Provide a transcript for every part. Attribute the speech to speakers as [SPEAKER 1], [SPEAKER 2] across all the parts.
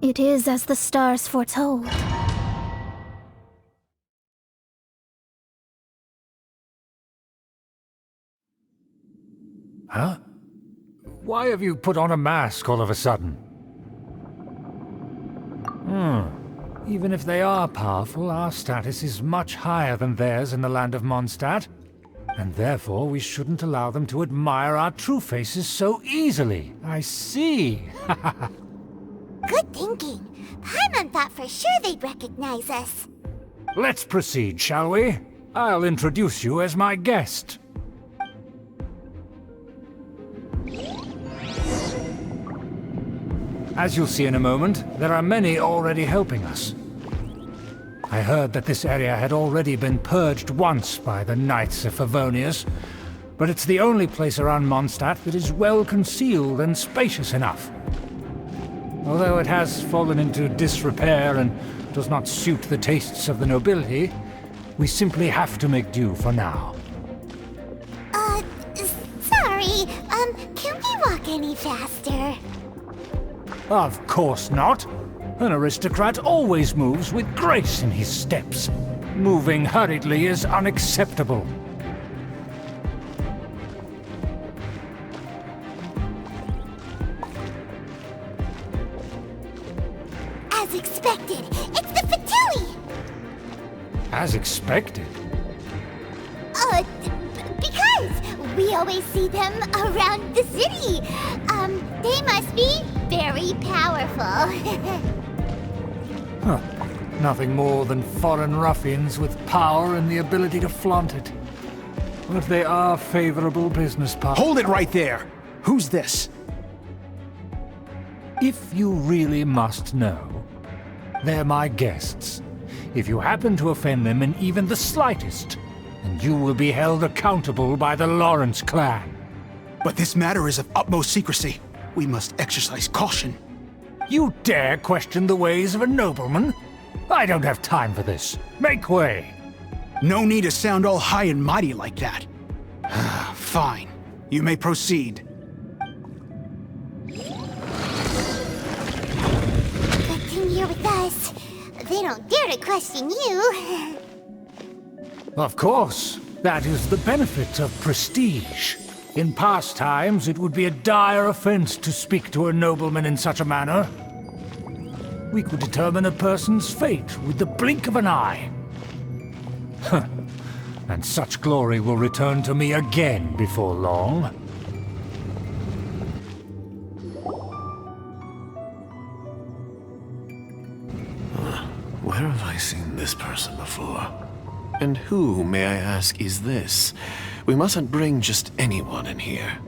[SPEAKER 1] It is as the stars foretold.
[SPEAKER 2] Huh? Why have you put on a mask all of a sudden? Even if they are powerful, our status is much higher than theirs in the land of Mondstadt. And therefore we shouldn't allow them to admire our true faces so easily. I see.
[SPEAKER 3] Good thinking. Paimon thought for sure they'd recognize us.
[SPEAKER 2] Let's proceed, shall we? I'll introduce you as my guest. As you'll see in a moment, there are many already helping us. I heard that this area had already been purged once by the Knights of Favonius, but it's the only place around Mondstadt that is well concealed and spacious enough. Although it has fallen into disrepair and does not suit the tastes of the nobility, we simply have to make do for now.
[SPEAKER 3] Sorry, can we walk any faster?
[SPEAKER 2] Of course not. An aristocrat always moves with grace in his steps. Moving hurriedly is unacceptable.
[SPEAKER 3] As expected, it's the Fatui!
[SPEAKER 2] As expected.
[SPEAKER 3] Because we always see them around the city. They must be very powerful.
[SPEAKER 2] Huh. Nothing more than foreign ruffians with power and the ability to flaunt it. But they are favorable business partners.
[SPEAKER 4] Hold it right there! Who's this?
[SPEAKER 2] If you really must know, they're my guests. If you happen to offend them in even the slightest, then you will be held accountable by the Lawrence clan.
[SPEAKER 4] But this matter is of utmost secrecy. We must exercise caution.
[SPEAKER 2] You dare question the ways of a nobleman? I don't have time for this. Make way!
[SPEAKER 4] No need to sound all high and mighty like that. Fine. You may proceed.
[SPEAKER 3] Good thing you're with us. They don't dare to question you.
[SPEAKER 2] Of course. That is the benefit of prestige. In past times, it would be a dire offense to speak to a nobleman in such a manner. We could determine a person's fate with the blink of an eye. And such glory will return to me again before long.
[SPEAKER 5] Where have I seen this person before? And who, may I ask, is this? We mustn't bring just anyone in here.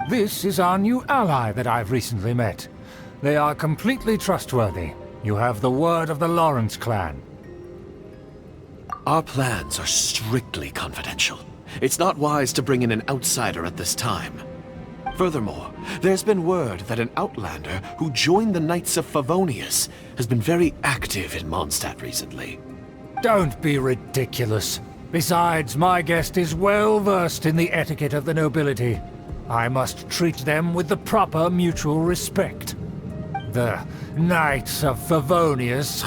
[SPEAKER 2] This is our new ally that I've recently met. They are completely trustworthy. You have the word of the Lawrence clan.
[SPEAKER 5] Our plans are strictly confidential. It's not wise to bring in an outsider at this time. Furthermore, there's been word that an outlander who joined the Knights of Favonius has been very active in Mondstadt recently.
[SPEAKER 2] Don't be ridiculous. Besides, my guest is well versed in the etiquette of the nobility. I must treat them with the proper mutual respect. The Knights of Favonius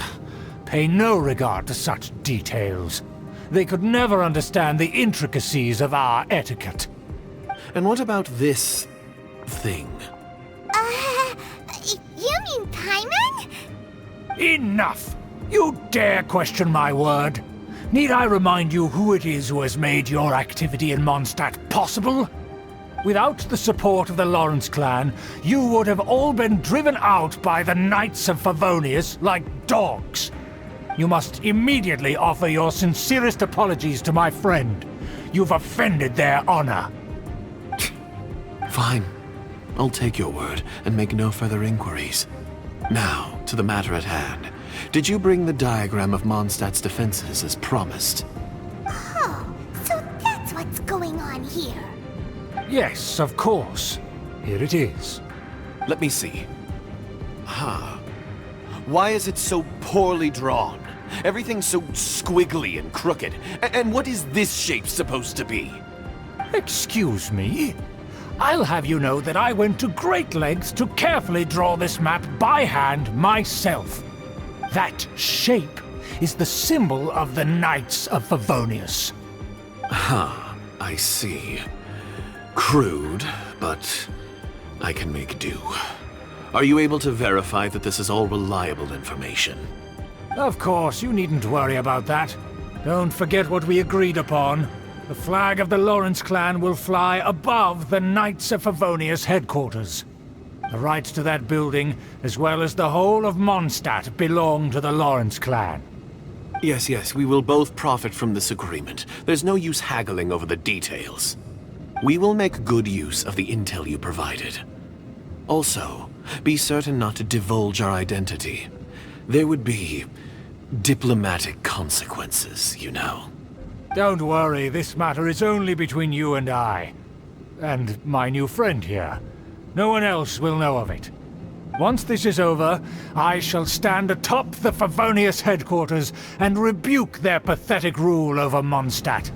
[SPEAKER 2] pay no regard to such details. They could never understand the intricacies of our etiquette.
[SPEAKER 5] And what about this thing?
[SPEAKER 3] You mean Paimon?
[SPEAKER 2] Enough! You dare question my word? Need I remind you who it is who has made your activity in Mondstadt possible? Without the support of the Lawrence clan, you would have all been driven out by the Knights of Favonius like dogs. You must immediately offer your sincerest apologies to my friend. You've offended their honor.
[SPEAKER 5] Fine. I'll take your word and make no further inquiries. Now, to the matter at hand. Did you bring the diagram of Mondstadt's defenses as promised?
[SPEAKER 3] Oh, so that's what's going on here.
[SPEAKER 2] Yes, of course. Here it is.
[SPEAKER 5] Let me see. Why is it so poorly drawn? Everything's so squiggly and crooked. And what is this shape supposed to be?
[SPEAKER 2] Excuse me? I'll have you know that I went to great lengths to carefully draw this map by hand myself. That shape is the symbol of the Knights of Favonius.
[SPEAKER 5] I see. Crude, but I can make do. Are you able to verify that this is all reliable information?
[SPEAKER 2] Of course, you needn't worry about that. Don't forget what we agreed upon. The flag of the Lawrence clan will fly above the Knights of Favonius Headquarters. The rights to that building, as well as the whole of Mondstadt, belong to the Lawrence clan.
[SPEAKER 5] Yes, we will both profit from this agreement. There's no use haggling over the details. We will make good use of the intel you provided. Also, be certain not to divulge our identity. There would be diplomatic consequences, you know.
[SPEAKER 2] Don't worry, this matter is only between you and I. And my new friend here. No one else will know of it. Once this is over, I shall stand atop the Favonius headquarters and rebuke their pathetic rule over Mondstadt.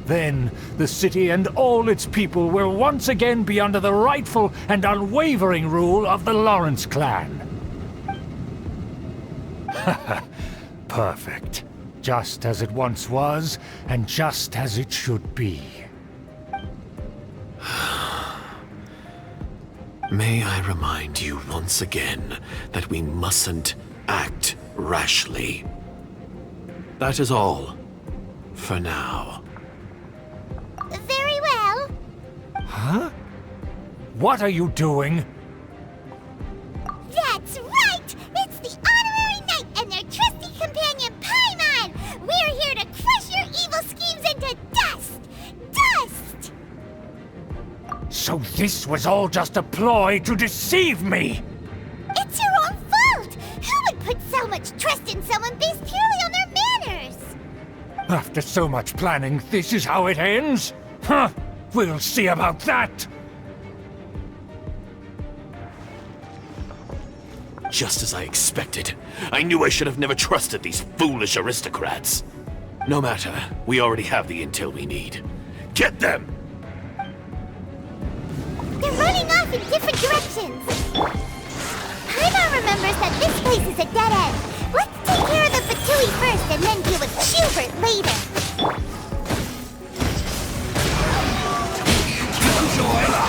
[SPEAKER 2] Then, the city and all its people will once again be under the rightful and unwavering rule of the Lawrence clan. Perfect. Just as it once was, and just as it should be.
[SPEAKER 5] May I remind you once again that we mustn't act rashly. That is all. For now.
[SPEAKER 3] Very well.
[SPEAKER 2] Huh? What are you doing?
[SPEAKER 3] That's right! It's the Honorary Knight and their trusty companion, Paimon! We're here to crush your evil schemes into dust! Dust!
[SPEAKER 2] So this was all just a ploy to deceive me!
[SPEAKER 3] It's your own fault! Who would put so much trust in someone based purely on their manners?
[SPEAKER 2] After so much planning, this is how it ends? Huh! We'll see about that!
[SPEAKER 5] Just as I expected. I knew I should have never trusted these foolish aristocrats. No matter, we already have the intel we need. Get them!
[SPEAKER 3] They're running off in different directions. Paimon remembers that this place is a dead end. Let's take care of the Fatui first and then deal with Schubert later.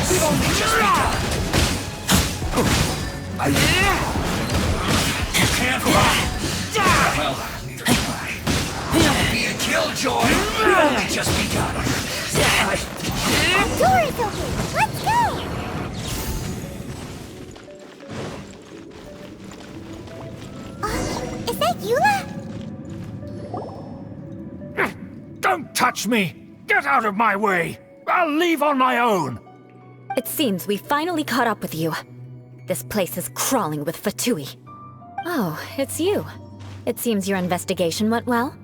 [SPEAKER 6] We've only just begun. You can't run. Well, neither can I. Don't be a killjoy. We've only just begun.
[SPEAKER 3] The door is open. Let's go. Is that Eula?
[SPEAKER 2] Don't touch me! Get out of my way! I'll leave on my own!
[SPEAKER 7] It seems we finally caught up with you. This place is crawling with Fatui. Oh, it's you. It seems your investigation went well.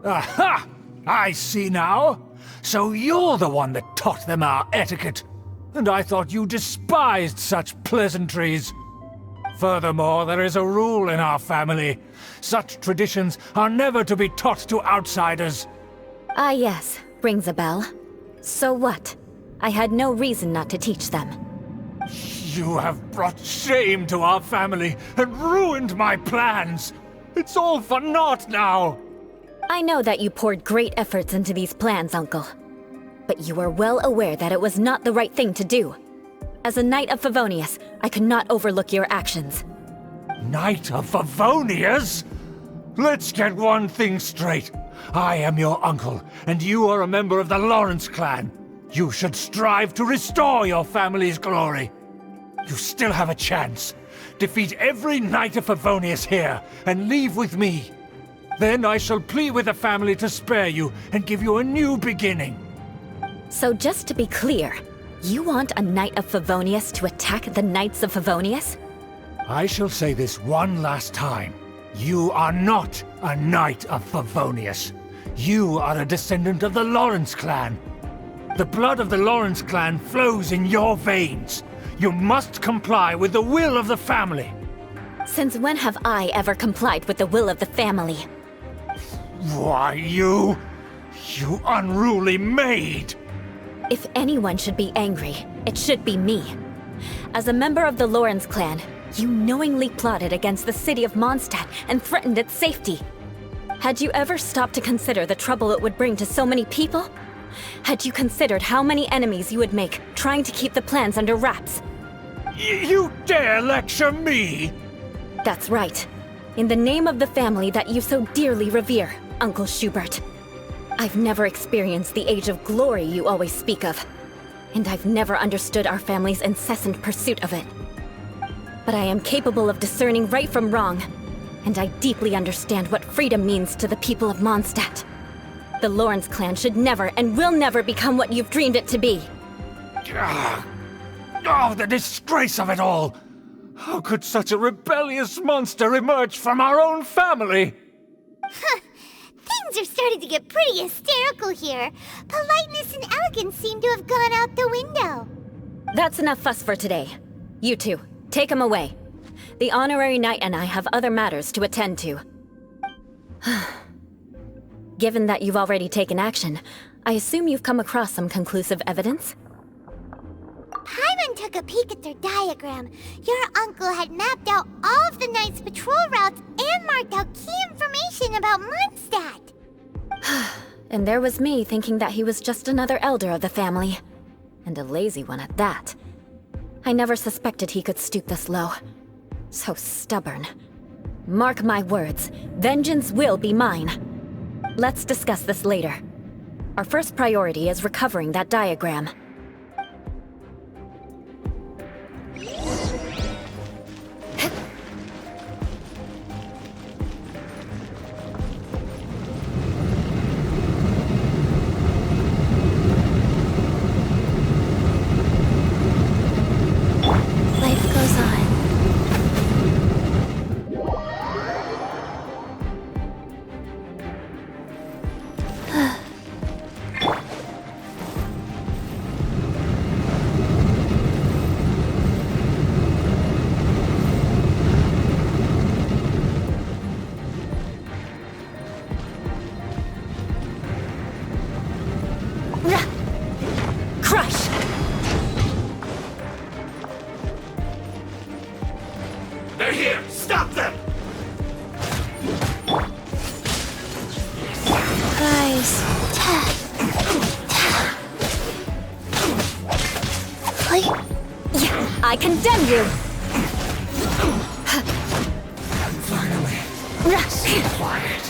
[SPEAKER 2] Aha! I see now! So you're the one that taught them our etiquette! And I thought you despised such pleasantries! Furthermore, there is a rule in our family. Such traditions are never to be taught to outsiders.
[SPEAKER 7] Ah yes, rings a bell. So what? I had no reason not to teach them.
[SPEAKER 2] You have brought shame to our family and ruined my plans! It's all for naught now!
[SPEAKER 7] I know that you poured great efforts into these plans, Uncle. But you are well aware that it was not the right thing to do. As a Knight of Favonius, I could not overlook your actions.
[SPEAKER 2] Knight of Favonius? Let's get one thing straight. I am your uncle, and you are a member of the Lawrence clan. You should strive to restore your family's glory. You still have a chance. Defeat every Knight of Favonius here, and leave with me. Then I shall plead with the family to spare you and give you a new beginning.
[SPEAKER 7] So just to be clear, you want a Knight of Favonius to attack the Knights of Favonius?
[SPEAKER 2] I shall say this one last time. You are not a Knight of Favonius. You are a descendant of the Lawrence clan. The blood of the Lawrence clan flows in your veins. You must comply with the will of the family.
[SPEAKER 7] Since when have I ever complied with the will of the family?
[SPEAKER 2] Why, You unruly maid!
[SPEAKER 7] If anyone should be angry, it should be me. As a member of the Lawrence clan, you knowingly plotted against the city of Mondstadt and threatened its safety. Had you ever stopped to consider the trouble it would bring to so many people? Had you considered how many enemies you would make trying to keep the plans under wraps?
[SPEAKER 2] You dare lecture me?
[SPEAKER 7] That's right. In the name of the family that you so dearly revere, Uncle Schubert. I've never experienced the age of glory you always speak of, and I've never understood our family's incessant pursuit of it. But I am capable of discerning right from wrong, and I deeply understand what freedom means to the people of Mondstadt. The Lawrence clan should never and will never become what you've dreamed it to be.
[SPEAKER 2] Oh, the disgrace of it all! How could such a rebellious monster emerge from our own family?
[SPEAKER 3] Things are starting to get pretty hysterical here. Politeness and elegance seem to have gone out the window.
[SPEAKER 7] That's enough fuss for today. You two, take him away. The honorary knight and I have other matters to attend to. Given that you've already taken action, I assume you've come across some conclusive evidence?
[SPEAKER 3] Paimon took a peek at their diagram. Your uncle had mapped out all of the Knights' patrol routes and marked out key information about Mondstadt.
[SPEAKER 7] And there was me thinking that he was just another elder of the family. And a lazy one at that. I never suspected he could stoop this low. So stubborn. Mark my words, vengeance will be mine. Let's discuss this later. Our first priority is recovering that diagram.
[SPEAKER 1] Life goes on.
[SPEAKER 7] Crush!
[SPEAKER 6] They're here! Stop them!
[SPEAKER 1] Guys.
[SPEAKER 7] Yeah, I condemn you!
[SPEAKER 6] Finally. Quiet.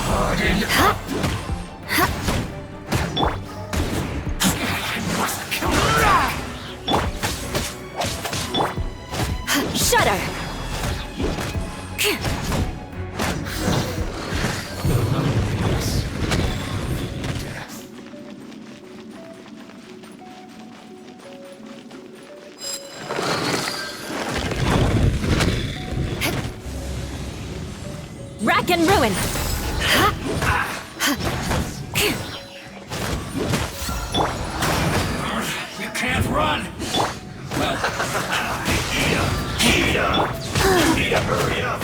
[SPEAKER 6] Harden up. I must kill her.
[SPEAKER 7] Shudder! Rack and ruin!
[SPEAKER 6] You can't run! Well, eat up! You need to hurry up!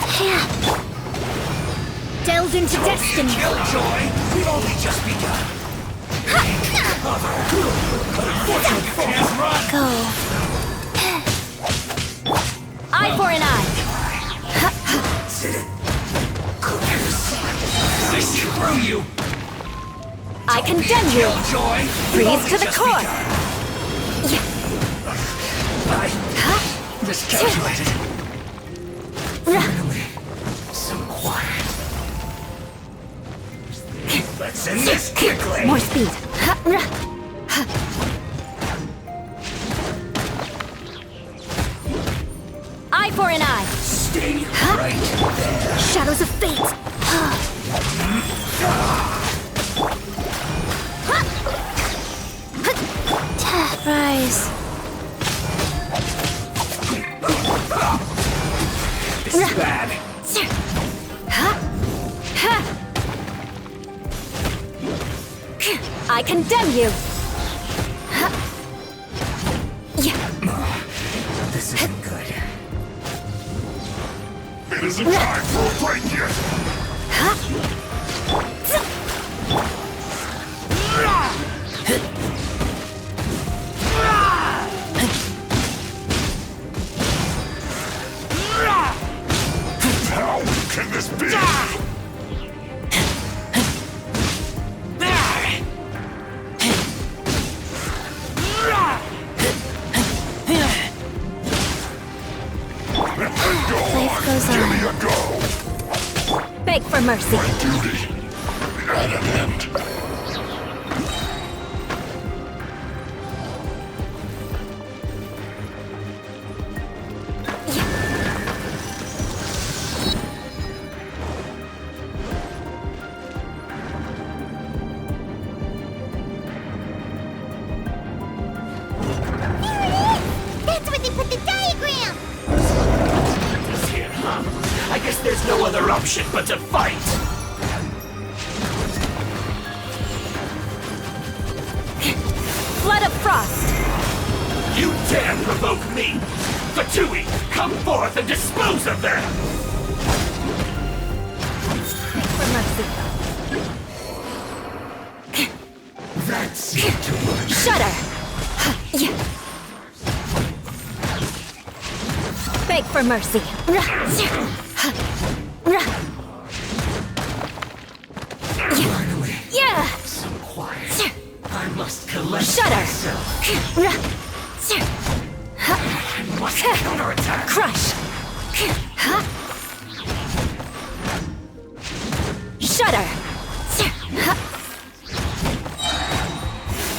[SPEAKER 7] Delved into destiny!
[SPEAKER 6] Killjoy! We've only just begun! But unfortunately, you can't run!
[SPEAKER 1] Go.
[SPEAKER 7] Eye for an eye!
[SPEAKER 6] I screw you!
[SPEAKER 7] I condemn you!
[SPEAKER 6] Killjoy!
[SPEAKER 7] Freeze to the core!
[SPEAKER 6] I miscalculated. Finally, some quiet. Let's end this quickly!
[SPEAKER 7] More speed! Eye for an eye!
[SPEAKER 6] Stay right there.
[SPEAKER 7] Shadows of fate!
[SPEAKER 1] Rise.
[SPEAKER 6] This is bad.
[SPEAKER 7] I condemn you!
[SPEAKER 6] This isn't good. It isn't time for a break yet. can this be?
[SPEAKER 1] Life goes
[SPEAKER 6] Give
[SPEAKER 1] on.
[SPEAKER 6] me a go.
[SPEAKER 7] Beg for mercy.
[SPEAKER 6] Duty at an end.
[SPEAKER 3] That's where they put the diagram!
[SPEAKER 6] This here, huh? I guess there's no other option but to fight.
[SPEAKER 7] Flood of frost!
[SPEAKER 6] You dare provoke me! Fatui, come forth and dispose of them!
[SPEAKER 7] Beg for mercy.
[SPEAKER 6] That's it too much.
[SPEAKER 7] Shudder! Beg for mercy.
[SPEAKER 6] Finally,
[SPEAKER 7] Yeah!
[SPEAKER 6] some quiet. I must collect
[SPEAKER 7] Shudder!
[SPEAKER 6] myself. I must counterattack.
[SPEAKER 7] Crush! Shudder!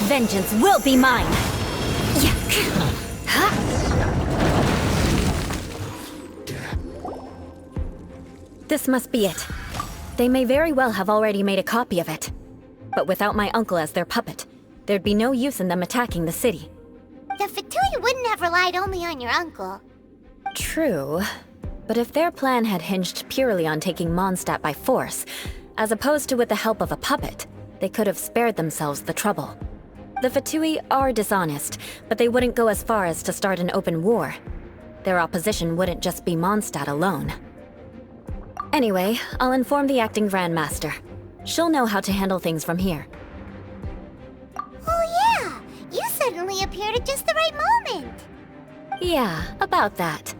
[SPEAKER 7] Vengeance will be mine! This must be it. They may very well have already made a copy of it. But without my uncle as their puppet, there'd be no use in them attacking the city.
[SPEAKER 3] The Fatui wouldn't have relied only on your uncle.
[SPEAKER 7] True. But if their plan had hinged purely on taking Mondstadt by force, as opposed to with the help of a puppet, they could have spared themselves the trouble. The Fatui are dishonest, but they wouldn't go as far as to start an open war. Their opposition wouldn't just be Mondstadt alone. Anyway, I'll inform the acting Grandmaster. She'll know how to handle things from here.
[SPEAKER 3] Oh yeah! You suddenly appeared at just the right moment!
[SPEAKER 7] Yeah, about that.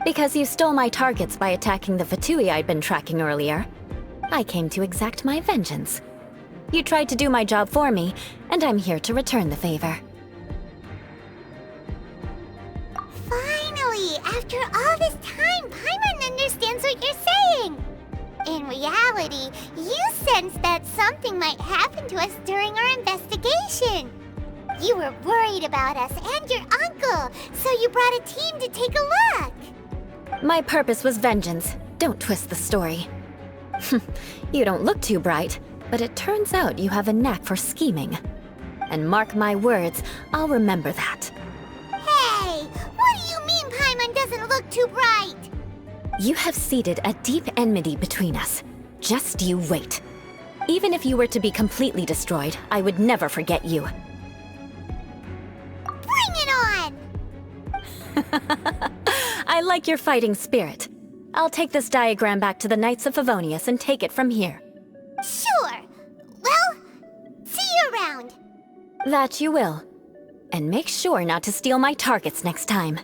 [SPEAKER 7] Because you stole my targets by attacking the Fatui I'd been tracking earlier, I came to exact my vengeance. You tried to do my job for me, and I'm here to return the favor.
[SPEAKER 3] Finally! After all this time, Paimon understands what you're saying! In reality, you sensed that something might happen to us during our investigation. You were worried about us and your uncle, so you brought a team to take a look.
[SPEAKER 7] My purpose was vengeance. Don't twist the story. You don't look too bright, but it turns out you have a knack for scheming. And mark my words, I'll remember that.
[SPEAKER 3] Hey, what do you mean Paimon doesn't look too bright?
[SPEAKER 7] You have seeded a deep enmity between us. Just you wait. Even if you were to be completely destroyed, I would never forget you.
[SPEAKER 3] Bring it on!
[SPEAKER 7] I like your fighting spirit. I'll take this diagram back to the Knights of Favonius and take it from here.
[SPEAKER 3] Sure. Well, see you around.
[SPEAKER 7] That you will. And make sure not to steal my targets next time.